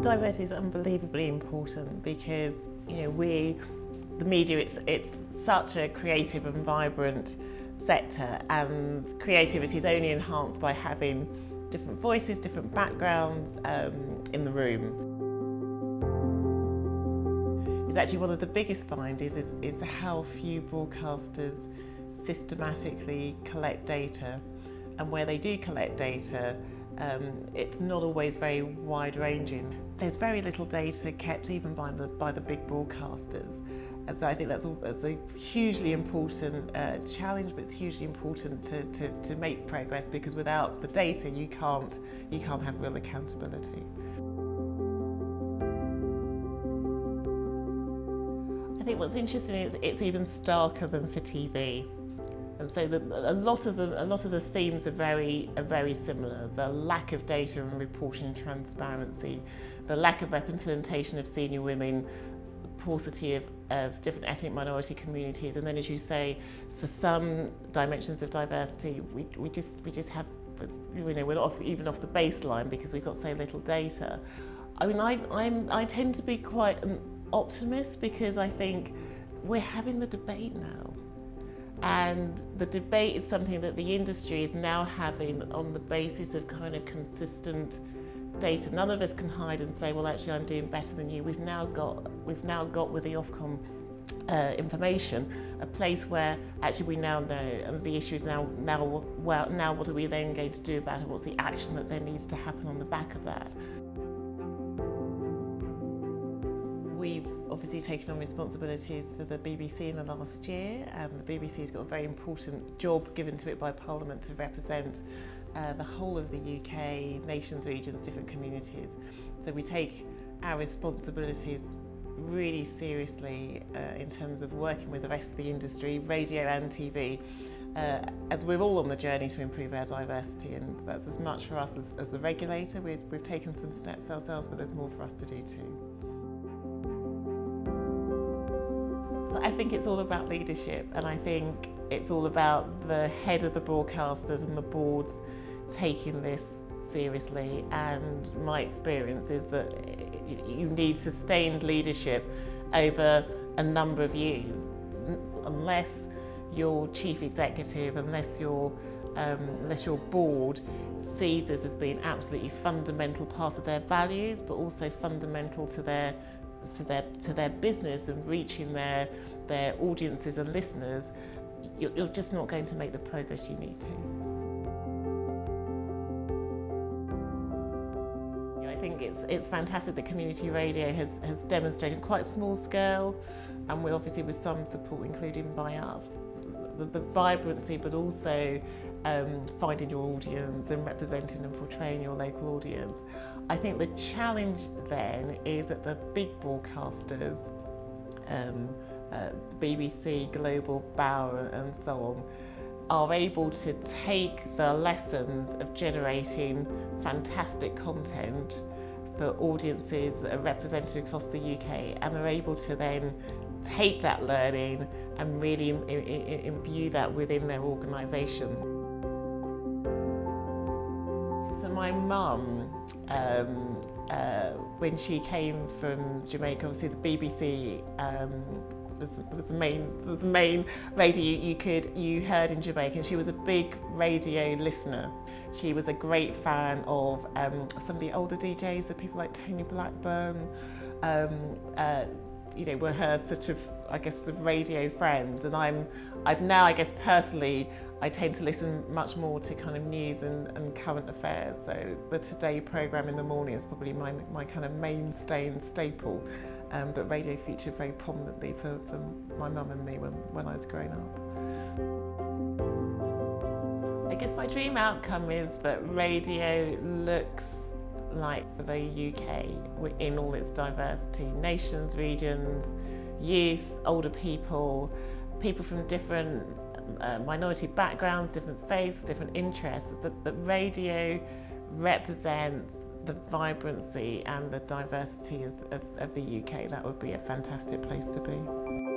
Diversity is unbelievably important because, the media, it's such a creative and vibrant sector, and creativity is only enhanced by having different voices, different backgrounds in the room. It's actually one of the biggest findings is how few broadcasters systematically collect data, and where they do collect data, it's not always very wide-ranging. There's very little data kept even by the big broadcasters, and so I think that's a hugely important challenge, but it's hugely important to make progress, because without the data you can't have real accountability. I think what's interesting is it's even starker than for TV. And so a lot of the themes are very similar. The lack of data and reporting transparency, the lack of representation of senior women, the paucity of different ethnic minority communities, and then, as you say, for some dimensions of diversity, we just have, we're not even off the baseline because we've got so little data. I mean, I tend to be quite an optimist, because I think we're having the debate now. And the debate is something that the industry is now having on the basis of kind of consistent data. None of us can hide and say, well, actually, I'm doing better than you. We've now got with the Ofcom information a place where actually we now know, and the issue is now what are we then going to do about it? What's the action that then needs to happen on the back of that? We've obviously taken on responsibilities for the BBC in the last year, and the BBC's got a very important job given to it by Parliament to represent the whole of the UK, nations, regions, different communities. So we take our responsibilities really seriously in terms of working with the rest of the industry, radio and TV, as we're all on the journey to improve our diversity, and that's as much for us as the regulator. We've taken some steps ourselves, but there's more for us to do too. I think it's all about leadership, and I think it's all about the head of the broadcasters and the boards taking this seriously. And my experience is that you need sustained leadership over a number of years. Unless your chief executive, unless your board sees this as being absolutely fundamental part of their values, but also fundamental to their business and reaching their audiences and listeners, you're just not going to make the progress you need to. I think it's fantastic that community radio has demonstrated quite small scale, and obviously with some support, including by us, the vibrancy, but also finding your audience and representing and portraying your local audience. I think the challenge then is that the big broadcasters, BBC, Global, Bauer and so on, are able to take the lessons of generating fantastic content for audiences that are represented across the UK, and they're able to then take that learning and really imbue that within their organisation. So my mum, when she came from Jamaica, obviously the BBC was the main radio you heard in Jamaica, and she was a big radio listener. She was a great fan of some of the older DJs, so people like Tony Blackburn, were her sort of, I guess, radio friends. And I've now, I guess personally, I tend to listen much more to kind of news and current affairs. So the Today programme in the morning is probably my kind of mainstay and staple. But radio featured very prominently for my mum and me when I was growing up. I guess my dream outcome is that radio looks like the UK in all its diversity, nations, regions, youth, older people, people from different minority backgrounds, different faiths, different interests, that radio represents the vibrancy and the diversity of the UK. That would be a fantastic place to be.